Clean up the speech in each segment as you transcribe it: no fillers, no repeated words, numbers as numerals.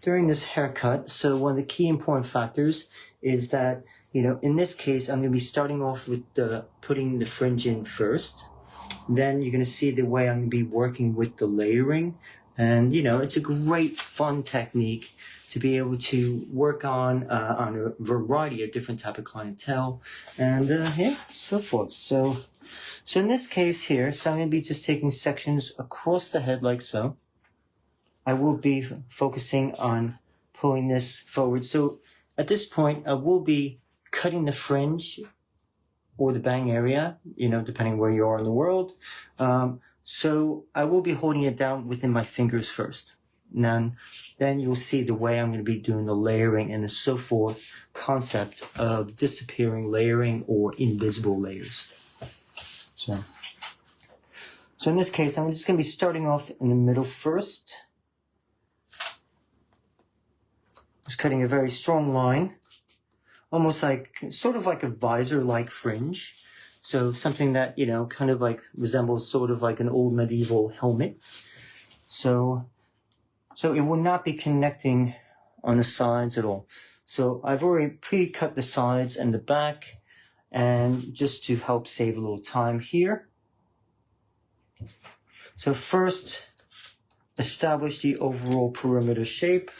during this haircut, so one of the key important factors is that, in this case, I'm going to be starting off with putting the fringe in first. Then you're going to see the way I'm going to be working with the layering. And, it's a great, fun technique to be able to work on a variety of different type of clientele and, so forth. So in this case here, I'm going to be just taking sections across the head like so. I will be focusing on pulling this forward. So at this point, I will be cutting the fringe or the bang area, depending where you are in the world. So I will be holding it down within my fingers first. Then you'll see the way I'm going to be doing the layering and the so forth concept of disappearing layering or invisible layers. So in this case, I'm just going to be starting off in the middle first. Just cutting a very strong line, almost sort of like a visor-like fringe. So something that, kind of resembles sort of like an old medieval helmet. So it will not be connecting on the sides at all. So I've already pre-cut the sides and the back, and just to help save a little time here. So first, establish the overall perimeter shape.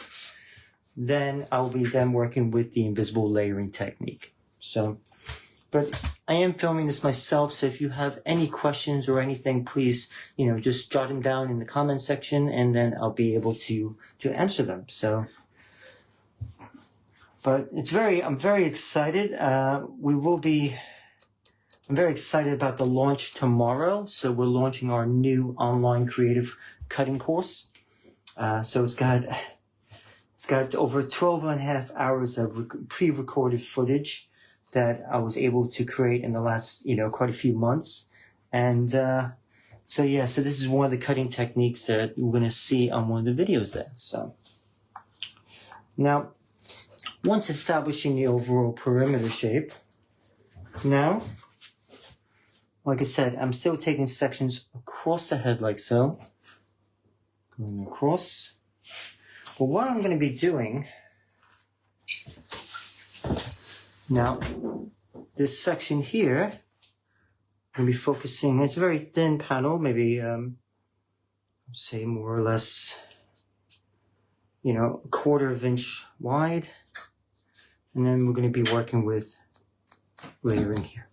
Then I'll be working with the invisible layering technique. But I am filming this myself, so if you have any questions or anything, please, just jot them down in the comment section, and then I'll be able to answer them. But I'm very excited. I'm very excited about the launch tomorrow. So we're launching our new online creative cutting course. So it's got over 12 and a half hours of pre-recorded footage that I was able to create in the last, quite a few months. And so this is one of the cutting techniques that you're going to see on one of the videos there. So now, once establishing the overall perimeter shape, now, like I said, I'm still taking sections across the head like so. Going across. But what I'm going to be doing now, this section here, I'm going to be focusing, it's a very thin panel, maybe, say more or less, a quarter of inch wide. And then we're going to be working with layering here.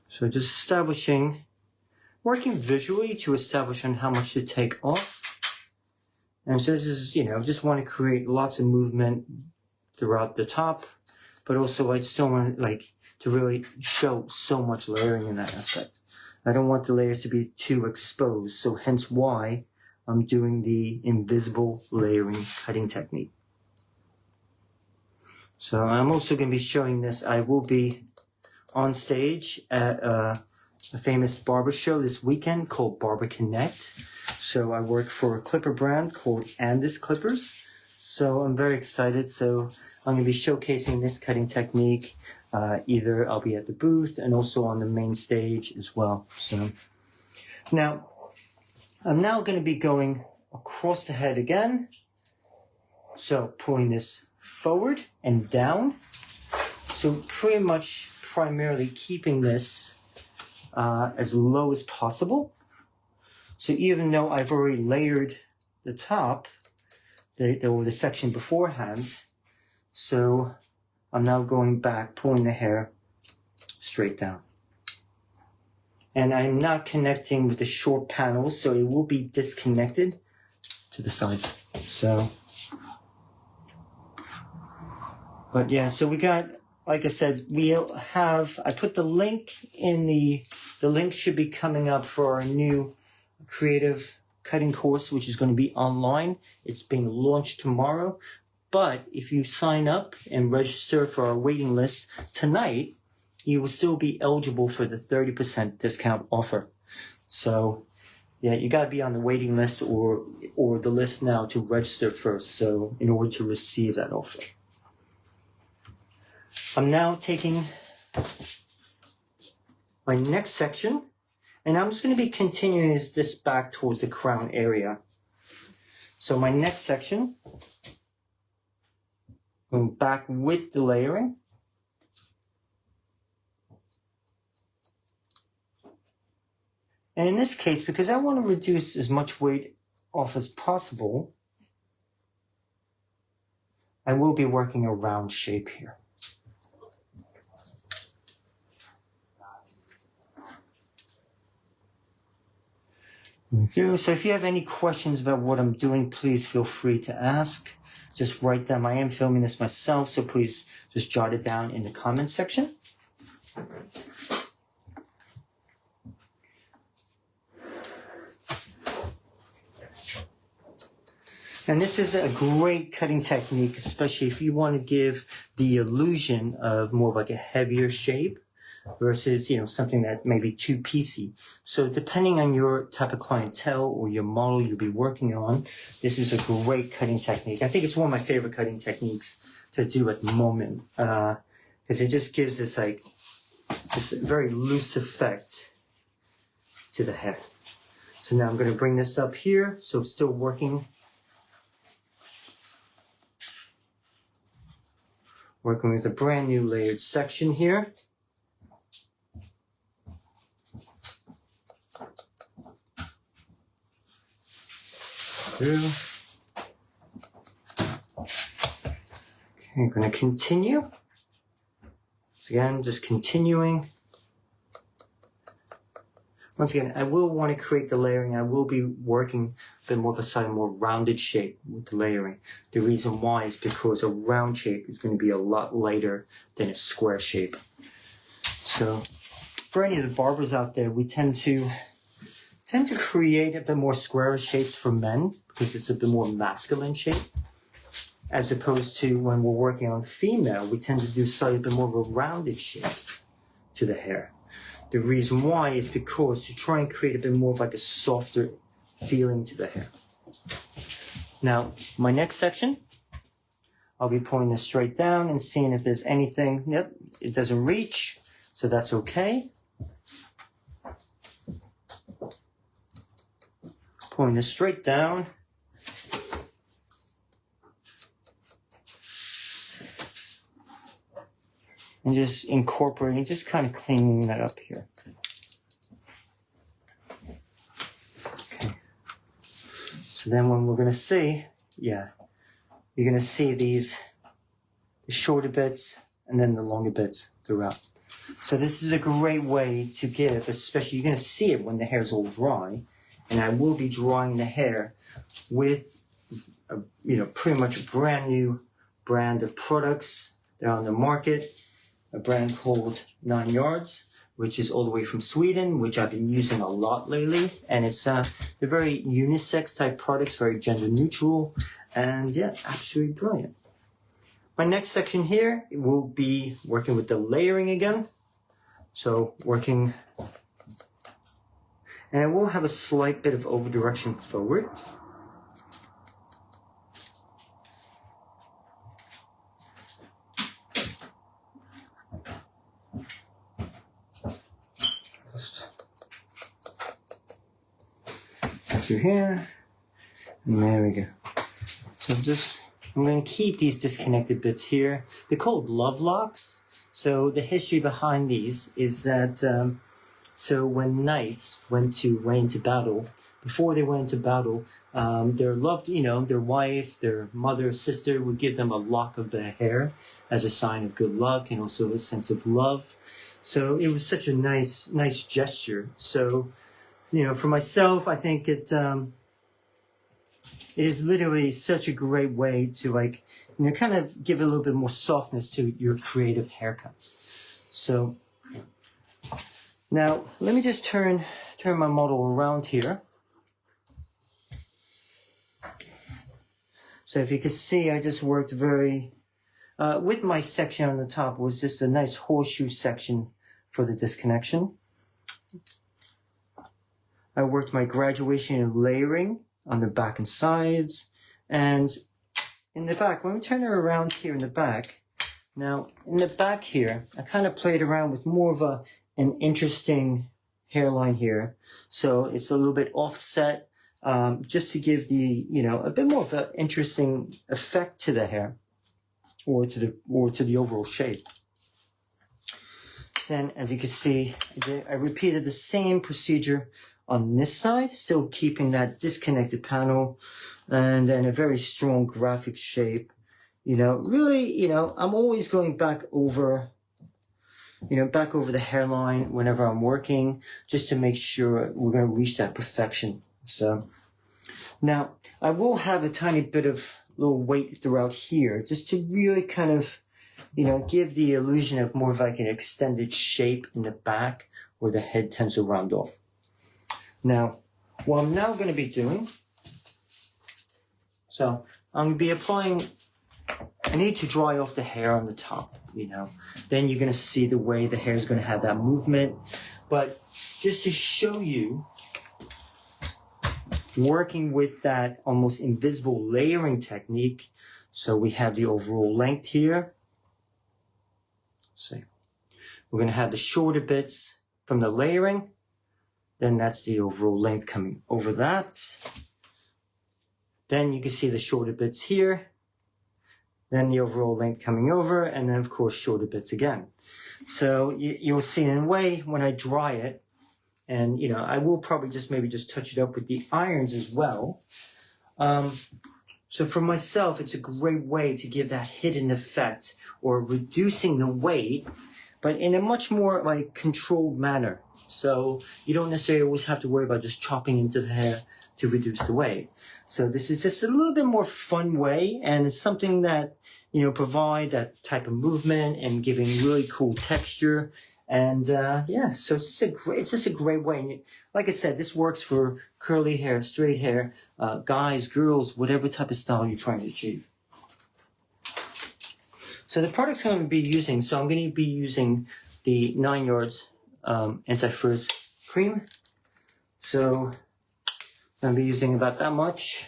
So just working visually to establish on how much to take off. And so this is, just want to create lots of movement throughout the top, but also I still want to really show so much layering in that aspect. I don't want the layers to be too exposed, so hence why I'm doing the invisible layering cutting technique. So I'm also going to be showing this. I will be on stage at a famous barber show this weekend called Barber Connect. So I work for a clipper brand called Andis Clippers. So I'm very excited. So I'm going to be showcasing this cutting technique. Either I'll be at the booth and also on the main stage as well. So now, I'm now going to be going across the head again. So pulling this forward and down. So pretty much primarily keeping this as low as possible. So even though I've already layered the top, the section beforehand, so I'm now going back, pulling the hair straight down. And I'm not connecting with the short panels, so it will be disconnected to the sides. But yeah, so we got, like I said, I put the link in the link should be coming up for our new creative cutting course, which is going to be online. It's being launched tomorrow. But if you sign up and register for our waiting list tonight, you will still be eligible for the 30% discount offer. So yeah, you got to be on the waiting list or the list now to register first. So in order to receive that offer. I'm now taking my next section, and I'm just going to be continuing this back towards the crown area. So my next section, going back with the layering. And in this case, because I want to reduce as much weight off as possible, I will be working a round shape here. So if you have any questions about what I'm doing, please feel free to ask. Just write them. I am filming this myself, so please just jot it down in the comment section. And this is a great cutting technique, especially if you want to give the illusion of more of like a heavier shape versus, something that may be too piecey. So depending on your type of clientele or your model you'll be working on, this is a great cutting technique. I think it's one of my favorite cutting techniques to do at the moment, because it just gives this very loose effect to the hair. So now I'm going to bring this up here. So still working with a brand new layered section here. Okay, I'm going to continue. So again, just continuing. Once again, I will want to create the layering. I will be working a bit more of a slightly more rounded shape with the layering. The reason why is because a round shape is going to be a lot lighter than a square shape. So for any of the barbers out there, we tend to create a bit more square shapes for men because it's a bit more masculine shape. As opposed to when we're working on female, we tend to do slightly bit more of a rounded shapes to the hair. The reason why is because to try and create a bit more of like a softer feeling to the hair. Now, my next section, I'll be pulling this straight down and seeing if there's anything. Yep, it doesn't reach, so that's okay. Pulling this straight down. And just incorporating, just kind of cleaning that up here. Okay. So then when we're going to see, you're going to see the shorter bits and then the longer bits throughout. So this is a great way to give, especially you're going to see it when the hair is all dry. And I will be drying the hair with, pretty much a brand new brand of products that are on the market. A brand called 9 Yards, which is all the way from Sweden, which I've been using a lot lately. And it's they're very unisex type products, very gender neutral, and yeah, absolutely brilliant. My next section here will be working with the layering again. So working, and I will have a slight bit of over direction forward. Through here, and there we go. So I'm going to keep these disconnected bits here. They're called love locks. So the history behind these is that so when knights went into battle, before they went into battle, their loved, their wife, their mother, sister would give them a lock of their hair as a sign of good luck and also a sense of love. So it was such a nice gesture. So, for myself, I think it is literally such a great way to kind of give a little bit more softness to your creative haircuts. So now let me just turn my model around here. So if you can see, I just worked very, with my section on the top was just a nice horseshoe section for the disconnection. I worked my graduation and layering on the back and sides. And in the back, when we turn it around here in the back, now in the back here, I kind of played around with more of an interesting hairline here. So it's a little bit offset just to give the, a bit more of an interesting effect to the hair or to the overall shape. Then, as you can see, I repeated the same procedure on this side, still keeping that disconnected panel, and then a very strong graphic shape. Really, I'm always going back over the hairline whenever I'm working, just to make sure we're going to reach that perfection. So now I will have a tiny bit of little weight throughout here, just to really kind of, give the illusion of more of like an extended shape in the back where the head tends to round off. Now, what I'm now going to be doing, so I'm going to be applying, I need to dry off the hair on the top, then you're going to see the way the hair is going to have that movement. But just to show you, working with that almost invisible layering technique, so we have the overall length here. See, we're going to have the shorter bits from the layering, then that's the overall length coming over that. Then you can see the shorter bits here, then the overall length coming over, and then of course shorter bits again. So you'll see in a way when I dry it, and I will probably maybe just touch it up with the irons as well. So for myself, it's a great way to give that hidden effect or reducing the weight, but in a much more like controlled manner. So you don't necessarily always have to worry about just chopping into the hair to reduce the weight. So this is just a little bit more fun way, and it's something that, provide that type of movement and giving really cool texture. And yeah, so it's just a great way. And like I said, this works for curly hair, straight hair, guys, girls, whatever type of style you're trying to achieve. So the products I'm going to be using, I'm going to be using the 9 Yards Anti-Frizz Cream. So I'm going to be using about that much.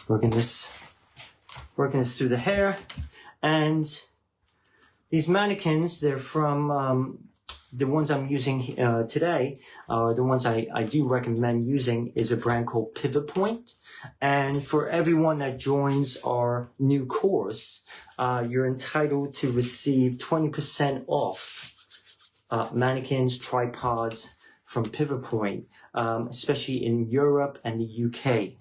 Working this through the hair. And these mannequins, they're from the ones I'm using today, the ones I do recommend using is a brand called Pivot Point. And for everyone that joins our new course, you're entitled to receive 20% off mannequins, tripods from Pivot Point, especially in Europe and the UK.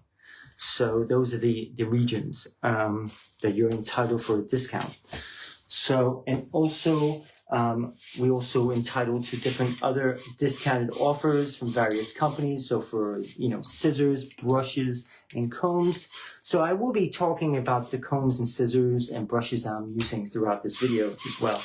So those are the regions that you're entitled for a discount. So, and also, we also entitled to different other discounted offers from various companies. So for, scissors, brushes, and combs. So I will be talking about the combs and scissors and brushes that I'm using throughout this video as well.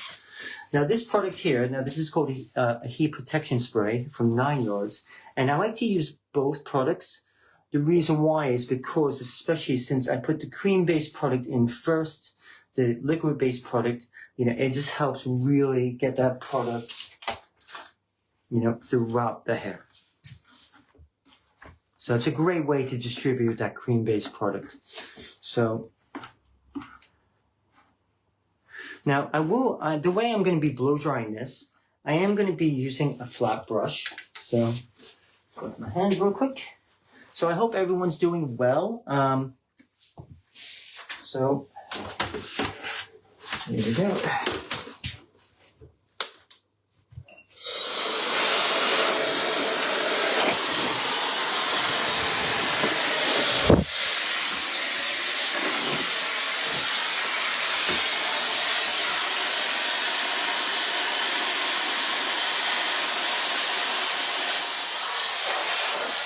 Now this product here, this is called a heat protection spray from 9 Yards. And I like to use both products. The reason why is because, especially since I put the cream-based product in first, the liquid-based product, it just helps really get that product, throughout the hair. So it's a great way to distribute that cream-based product. So now the way I'm going to be blow drying this, I am going to be using a flat brush. So go with my hands real quick. So I hope everyone's doing well. So here we go.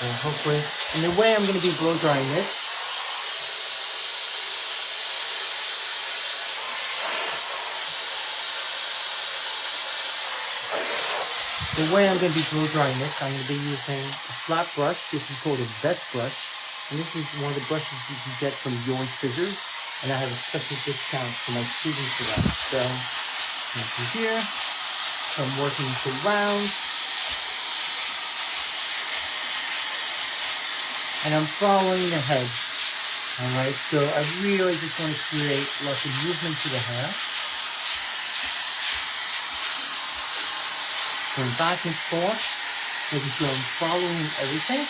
So hopefully, and the way I'm going to be blow drying this, I'm going to be using a flat brush. This is called a vest brush. And this is one of the brushes you can get from Your Scissors. And I have a special discount for my students for that. So, from here, so I'm working to round. And I'm following the head. Alright, so I really just want to create lots of movement to the hair. So going back and forth, making sure I'm following everything.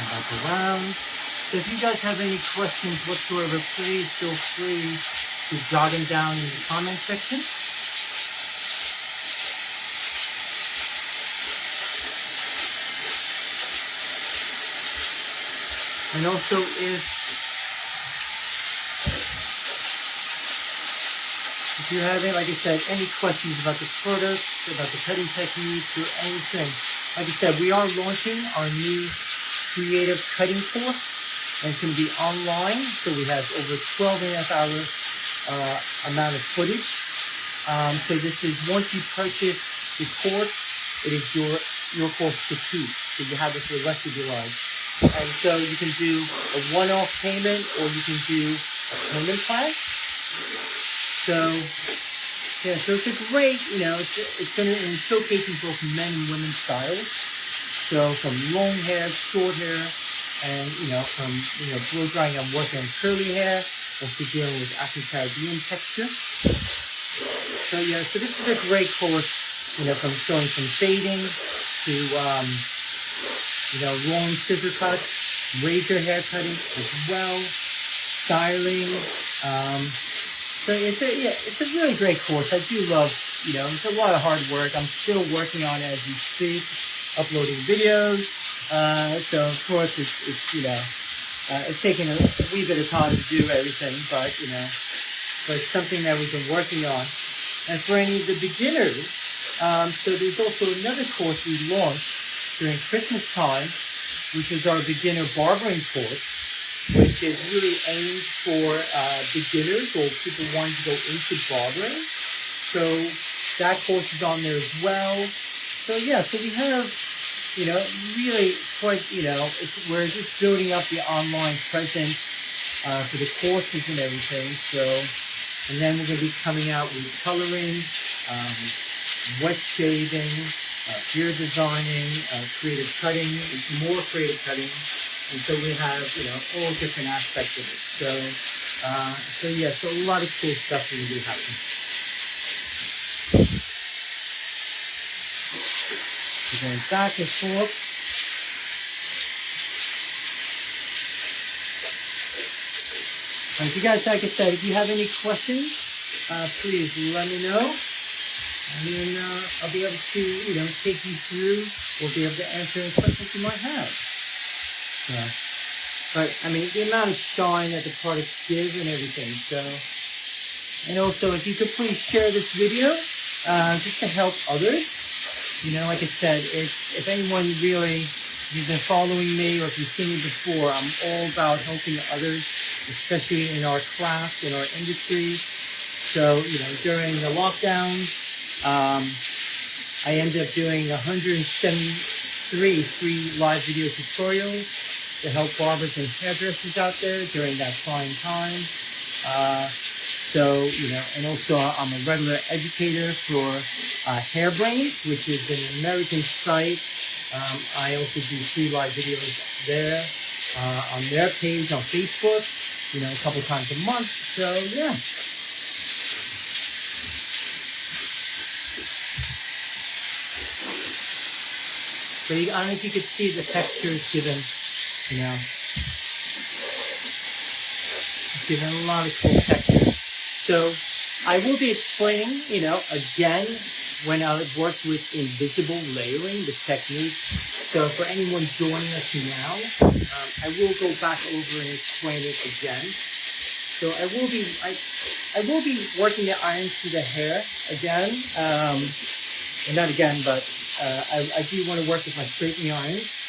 Back around. So if you guys have any questions whatsoever, please feel free to jot them down in the comment section. And also if you have, like I said, any questions about the products, about the cutting techniques, or anything, like I said, we are launching our new creative cutting course, and it's going to be online. So we have over 12.5 hour amount of footage. So this is, once you purchase the course, it is your course to keep. So you have it for the rest of your life. And so you can do a one-off payment, or you can do a payment plan. So yeah, so it's a great, it's going to showcasing both men and women's styles. So from long hair, short hair, and from blow drying, I'm working on curly hair, also dealing with Afro-Caribbean texture. So yeah, so this is a great course, from showing from fading to long scissor cuts, razor hair cutting as well, styling. So it's a really great course. I do love, it's a lot of hard work. I'm still working on it as we speak, uploading videos. So of course it's taking a wee bit of time to do everything, but it's something that we've been working on. And for any of the beginners, so there's also another course we launched during Christmas time, which is our beginner barbering course, which is really aimed for beginners or people wanting to go into barbering. So that course is on there as well. So yeah, so we have, really quite, we're just building up the online presence for the courses and everything. So, and then we're going to be coming out with coloring, wet shaving, beard designing, creative cutting, more creative cutting, and so we have all different aspects of it. So yeah, so a lot of cool stuff will be happening. We're going back and forth. And if you guys, like I said, if you have any questions, please let me know. And then I'll be able to, take you through, or be able to answer any questions you might have. Yeah. But, I mean, the amount of shine that the products give and everything. So, and also, if you could please share this video, just to help others. Like I said, if anyone really, if you've been following me, or if you've seen me before, I'm all about helping others, especially in our craft, in our industry. So, during the lockdowns, I ended up doing 173 free live video tutorials to help barbers and hairdressers out there during that trying time. And also I'm a regular educator for Hairbrained, which is an American site. I also do free live videos there on their page on Facebook, a couple times a month. So yeah. So I don't know if you could see the textures given, given a lot of cool textures. So I will be explaining, again, when I worked with invisible layering, the technique. So for anyone joining us now, I will go back over and explain it again. So I will be working the irons through the hair again, and not again, but I do want to work with my straightening irons.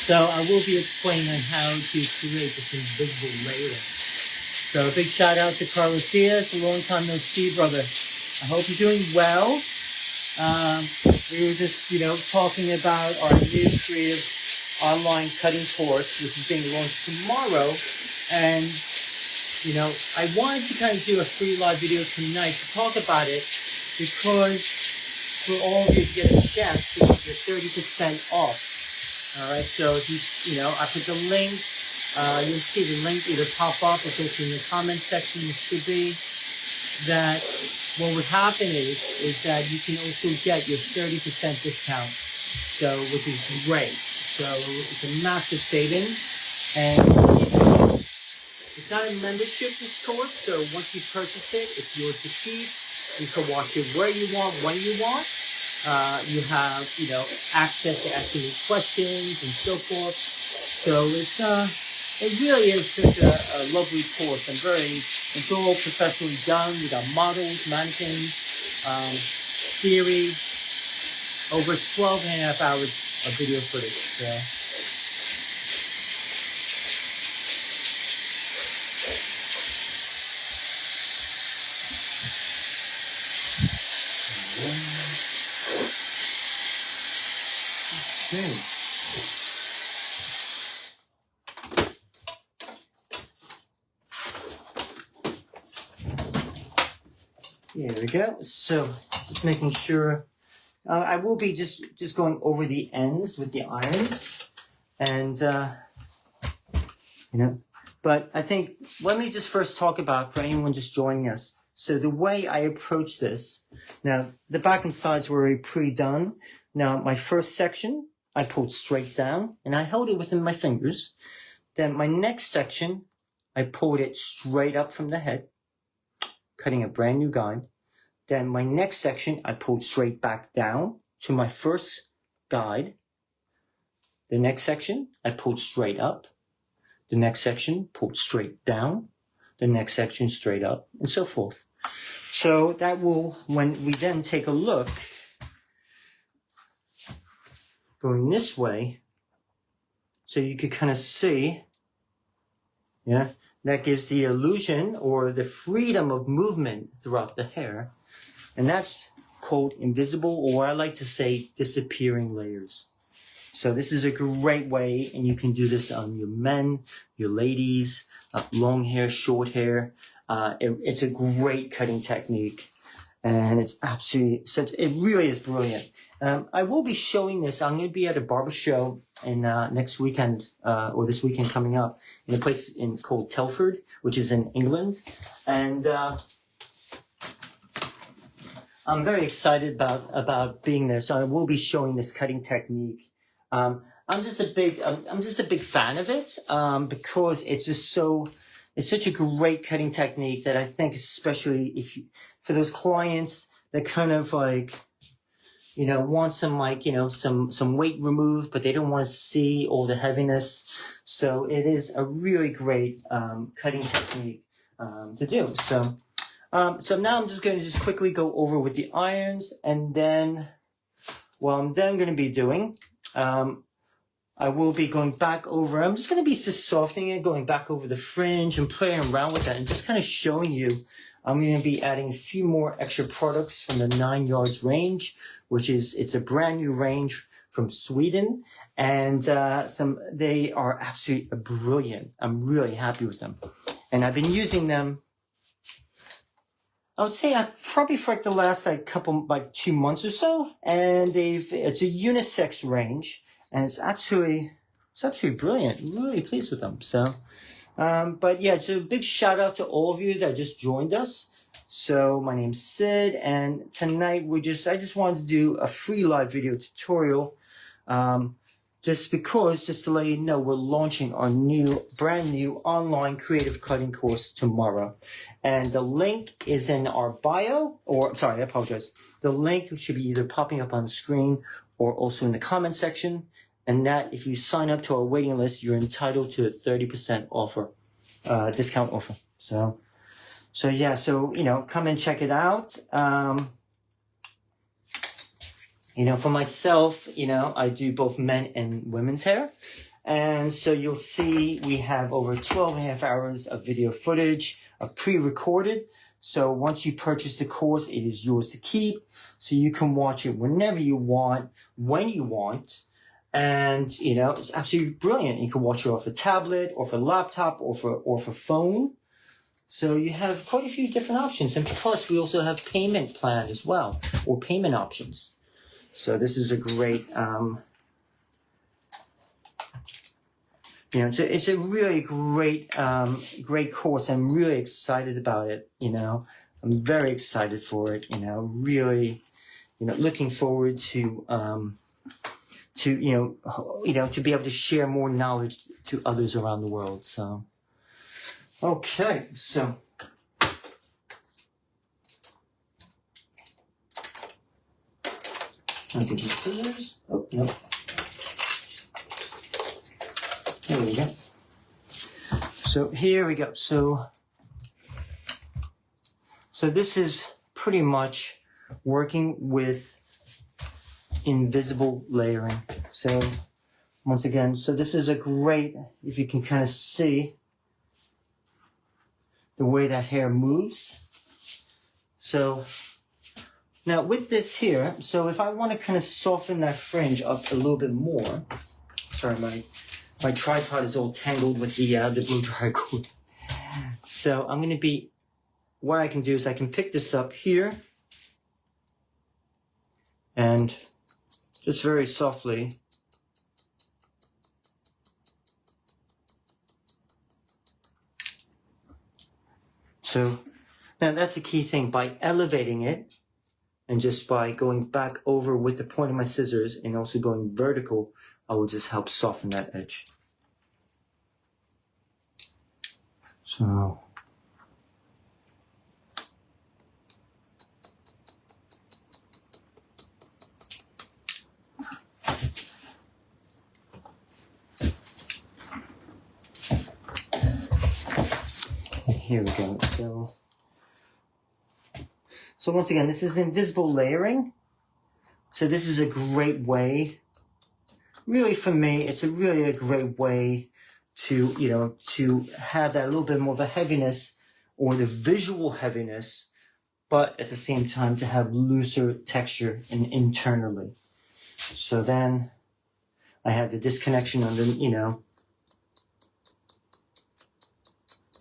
So I will be explaining on how to create this invisible layering. So a big shout out to Carlos Diaz, a long time no see, brother. I hope you're doing well. We were just, talking about our new creative online cutting course, which is being launched tomorrow. And you know, I wanted to kind of do a free live video tonight to talk about it because for all of you to get a chance to get 30% off. All right, so if you know, I put the link. You'll see the link either pop up if it's in the comment section. It should be that. What would happen is that you can also get your 30% discount, so which is great. So it's a massive saving, and it's not a membership, this course. So once you purchase it, it's yours to keep. You can watch it where you want, when you want. You have, you know, access to asking me questions and so forth. So it really is such a lovely course. It's all professionally done. We got models, mannequins, theory, over 12 and a half hours of video footage. So. Okay. There we go. So just making sure I will be just going over the ends with the irons, and you know. But I think let me just first talk about for anyone just joining us. So the way I approach this, now the back and sides were already pre-done. Now my first section I pulled straight down and I held it within my fingers. Then my next section I pulled it straight up from the head, cutting a brand new guide. Then my next section, I pulled straight back down to my first guide. The next section, I pulled straight up. The next section, pulled straight down. The next section, straight up, and so forth. So that will, when we then take a look, going this way, so you could kind of see, yeah, that gives the illusion or the freedom of movement throughout the hair. And that's called invisible, or I like to say disappearing layers. So this is a great way, and you can do this on your men, your ladies, long hair, short hair. It's a great cutting technique, and it's absolutely it really is brilliant. I will be showing this. I'm going to be at a barber show in next weekend, or this weekend coming up, in a place called Telford, which is in England, and I'm very excited about being there. So I will be showing this cutting technique. I'm just a big fan of it, because it's such a great cutting technique that I think, especially for those clients that kind of like, you know, want some like, you know, some weight removed, but they don't want to see all the heaviness. So it is a really great, cutting technique, to do. So now I'm just going to quickly go over with the irons, and then what I'm then going to be doing, I will be going back over, I'm just going to be just softening it, going back over the fringe and playing around with that and just kind of showing you. I'm going to be adding a few more extra products from the 9 Yards range, it's a brand new range from Sweden, and they are absolutely brilliant. I'm really happy with them, and I've been using them. I would say probably for like the last couple 2 months or so, and it's a unisex range, and it's absolutely brilliant. I'm really pleased with them. So, but yeah, so a big shout out to all of you that just joined us. So my name's Sid, and tonight I just wanted to do a free live video tutorial, just to let you know we're launching our brand new online creative cutting course tomorrow. And the link is in our bio, I apologize. The link should be either popping up on the screen or also in the comment section. And that if you sign up to our waiting list, you're entitled to a 30% offer, discount offer. So yeah, you know, come and check it out. You know, for myself, you know, I do both men and women's hair. And so you'll see we have over 12 and a half hours of video footage, pre-recorded. So once you purchase the course, it is yours to keep. So you can watch it whenever you want, when you want. And, you know, it's absolutely brilliant. You can watch it off a tablet, or for a laptop, or for phone. So you have quite a few different options, and plus we also have payment plan as well, or payment options. So this is a great, it's a really great course. I'm really excited about it. I'm very excited for it. Really, looking forward to to be able to share more knowledge to others around the world. So, okay, so. I'll give you scissors. Oh, no. There we go. So here we go. So this is pretty much working with invisible layering. So once again, so this is a great, if you can kind of see the way that hair moves. So now with this here, so if I want to kind of soften that fringe up a little bit more, sorry, my tripod is all tangled with the blow dryer cord. So I'm going to be, what I can do is I can pick this up here and just very softly so now that's the key thing. By elevating it and just by going back over with the point of my scissors and also going vertical, I will just help soften that edge. So here we go. So once again, this is invisible layering. So this is a great way, really for me, it's really a great way to, to have that little bit more of a heaviness or the visual heaviness, but at the same time to have looser texture internally. So then I have the disconnection on the, Now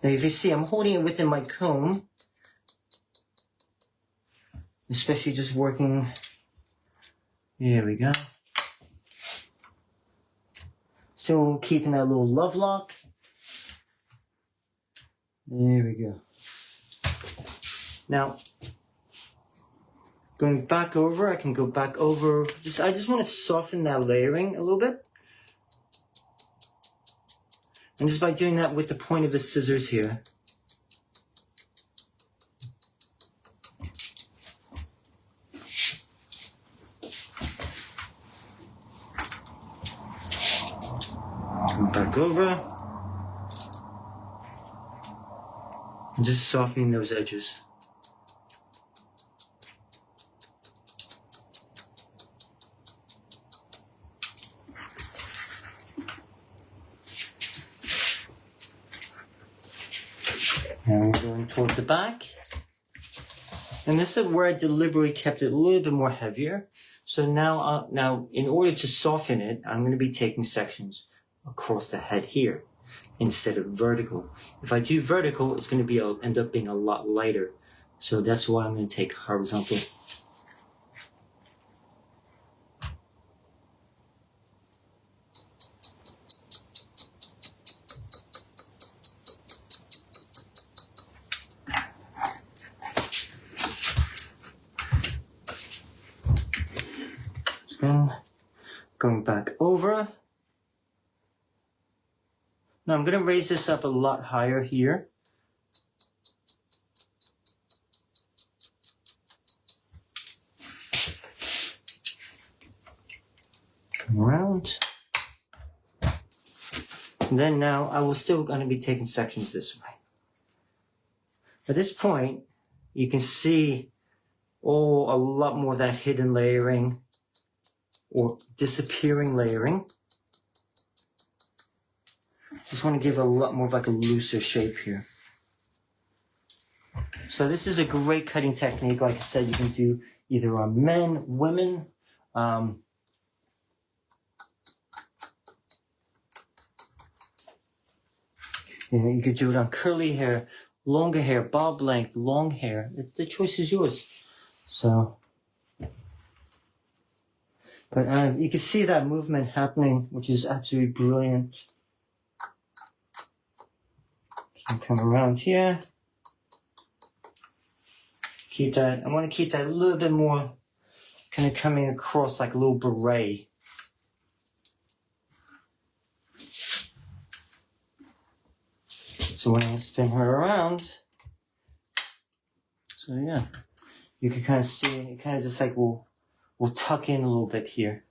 if you see, I'm holding it within my comb, especially just working, here we go. So keeping that little love lock. There we go. Now, going back over, I can go back over, I just want to soften that layering a little bit. And just by doing that with the point of the scissors here. Back over. And just softening those edges. Now we're going towards the back. And this is where I deliberately kept it a little bit more heavier. So now in order to soften it, I'm going to be taking sections across the head here instead of vertical. If I do vertical, it's going to end up being a lot lighter. So that's why I'm going to take horizontal. Then going back over. Now I'm going to raise this up a lot higher here. Come around. And then now I will still going to be taking sections this way. At this point, you can see a lot more of that hidden layering or disappearing layering. Just want to give a lot more of like a looser shape here. So this is a great cutting technique. Like I said, you can do either on men, women. You could do it on curly hair longer hair, bob length, long hair. The choice is yours. So, but you can see that movement happening, which is absolutely brilliant. So come around here. Keep that, I want to keep that a little bit more kind of coming across like a little beret. So when I spin her around, so yeah, you can kind of see it kind of just like will tuck in a little bit here.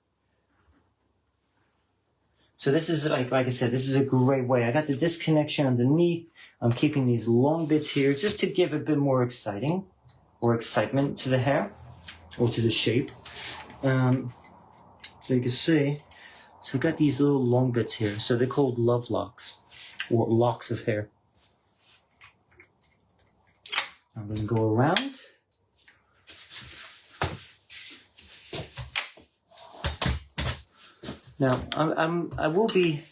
So this is like I said, this is a great way. I got the disconnection underneath. I'm keeping these long bits here just to give a bit more excitement to the hair or to the shape. So you can see, so I've got these little long bits here. So they're called love locks or locks of hair. I'm going to go around. Now, I will be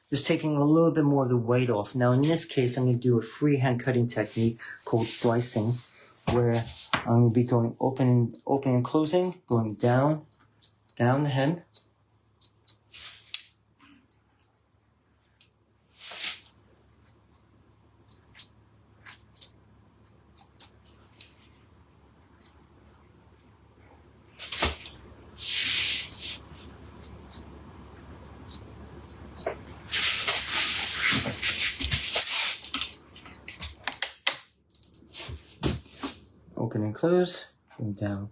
just taking a little bit more of the weight off. Now, in this case, I'm going to do a freehand cutting technique called slicing, where I'm going to be going open and closing, going down the head. Open and close, and down.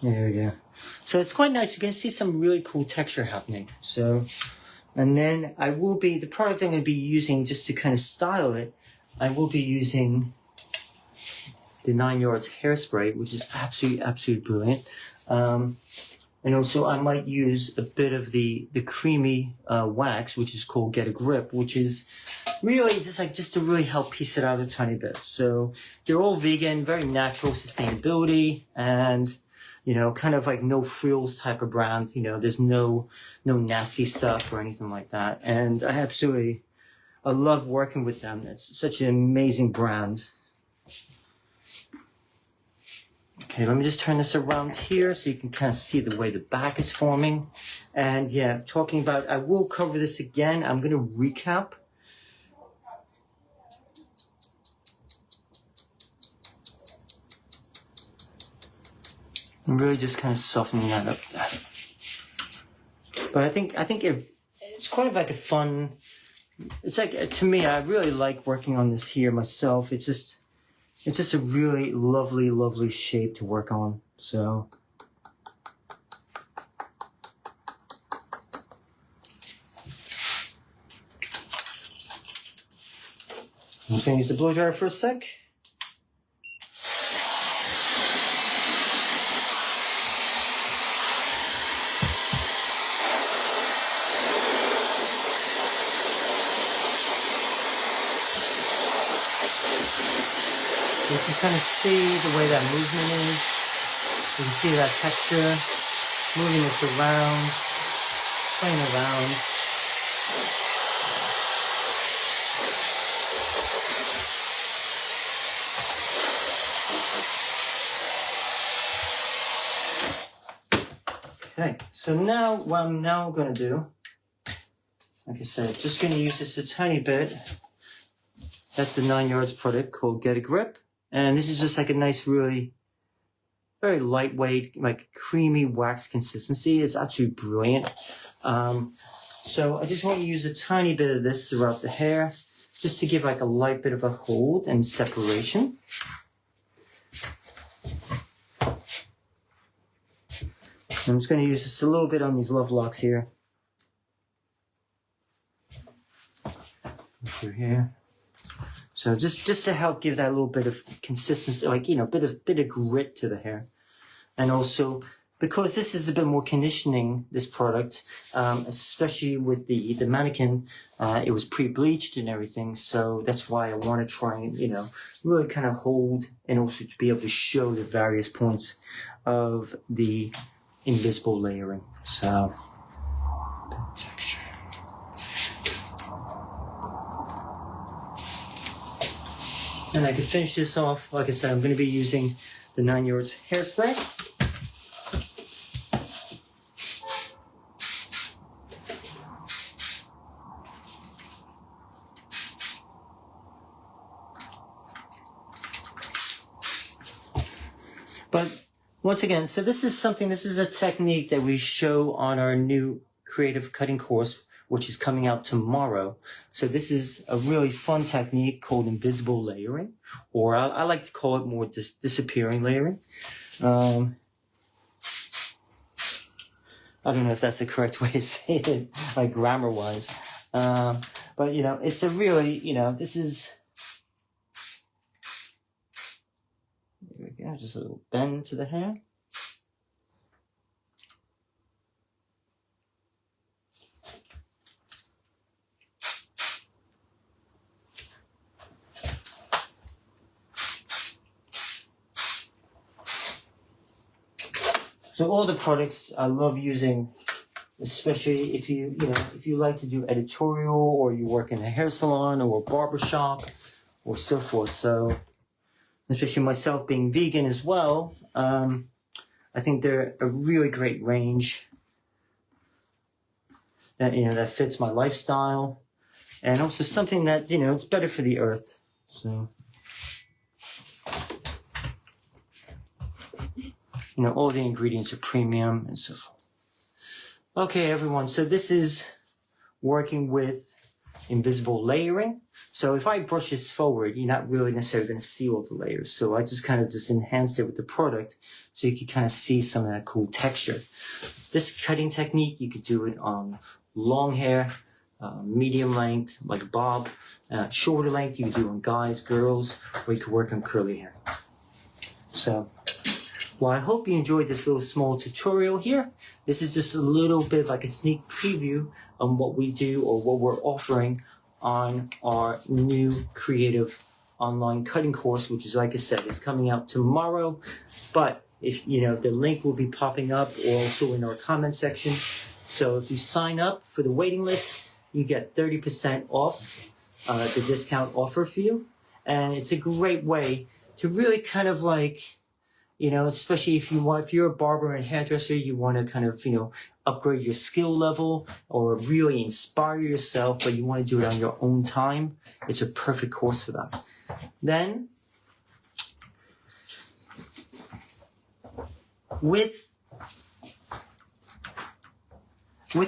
There we go. So it's quite nice. You can see some really cool texture happening. So, and then the product I'm going to be using just to kind of style it, I will be using the 9 Yards hairspray, which is absolutely brilliant. And also I might use a bit of the creamy wax, which is called Get a Grip, which is really just to really help piece it out a tiny bit. So they're all vegan, very natural sustainability, and kind of like no frills type of brand. There's no nasty stuff or anything like that. And I love working with them. It's such an amazing brand. Okay, let me just turn this around here so you can kind of see the way the back is forming. And yeah, talking about, I will cover this again. I'm going to recap. I'm really just kind of softening that up. But I think it's quite like a fun, it's like, to me, I really like working on this here myself. It's just a really lovely shape to work on. So I'm just going to use the blow dryer for a sec. You can kind of see the way that movement is. You can see that texture, moving this around, playing around. Okay, so now what I'm now going to do, like I said, just going to use this a tiny bit. That's the 9 Yards product called Get a Grip. And this is just like a nice, really very lightweight, like creamy wax consistency. It's absolutely brilliant. So I just want to use a tiny bit of this throughout the hair, just to give like a light bit of a hold and separation. I'm just going to use this a little bit on these love locks here. Through here. So just to help give that little bit of consistency, like, bit of grit to the hair. And also, because this is a bit more conditioning, this product, especially with the mannequin, it was pre-bleached and everything. So that's why I want to try and, really kind of hold and also to be able to show the various points of the invisible layering. So And I can finish this off. Like I said, I'm going to be using the 9 Yards hairspray. But once again, so this is a technique that we show on our new creative cutting course, which is coming out tomorrow. So this is a really fun technique called invisible layering, or I like to call it more disappearing layering. I don't know if that's the correct way to say it, like grammar-wise. But, you know, it's a really, you know, this is... There we go, just a little bend to the hair. So all the products I love using, especially if you like to do editorial or you work in a hair salon or a barber shop or so forth. So especially myself being vegan as well, I think they're a really great range that, you know, that fits my lifestyle, and also something that, you know, it's better for the earth. So, you know, all the ingredients are premium and so forth. Okay, everyone, so this is working with invisible layering. So if I brush this forward, you're not really necessarily going to see all the layers. So I just kind of just enhanced it with the product so you can kind of see some of that cool texture. This cutting technique, you could do it on long hair, medium length, like a bob, shorter length, you could do on guys, girls, or you could work on curly hair. So, well, I hope you enjoyed this little small tutorial here. This is just a little bit of like a sneak preview on what we do or what we're offering on our new creative online cutting course, which is, like I said, is coming out tomorrow. But if you know, the link will be popping up also in our comment section. So if you sign up for the waiting list, you get 30% off the discount offer for you. And it's a great way to really kind of like, you know, especially if you're a barber and hairdresser, you want to kind of, you know, upgrade your skill level or really inspire yourself, but you want to do it on your own time. It's a perfect course for that. Then, with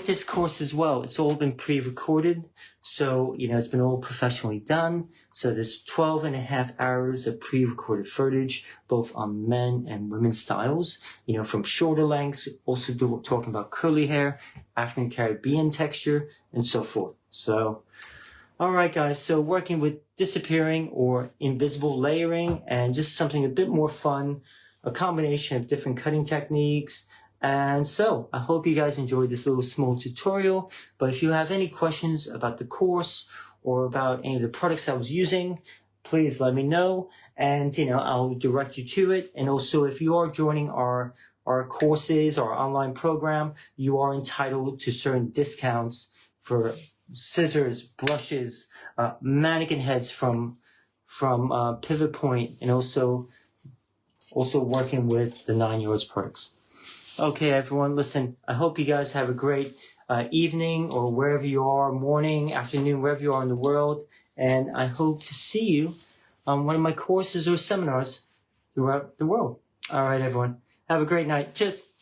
this course as well, it's all been pre-recorded. So, you know, it's been all professionally done. So there's 12.5 hours of pre-recorded footage, both on men and women's styles, you know, from shorter lengths, also talking about curly hair, African Caribbean texture, and so forth. So, all right, guys. So working with disappearing or invisible layering and just something a bit more fun, a combination of different cutting techniques. And so I hope you guys enjoyed this little small tutorial. But if you have any questions about the course or about any of the products I was using, please let me know. And, you know, I'll direct you to it. And also, if you are joining our courses, our online program, you are entitled to certain discounts for scissors, brushes, mannequin heads from Pivot Point, and also working with the 9 Yards products. Okay, everyone, listen, I hope you guys have a great evening or wherever you are, morning, afternoon, wherever you are in the world. And I hope to see you on one of my courses or seminars throughout the world. All right, everyone. Have a great night. Cheers.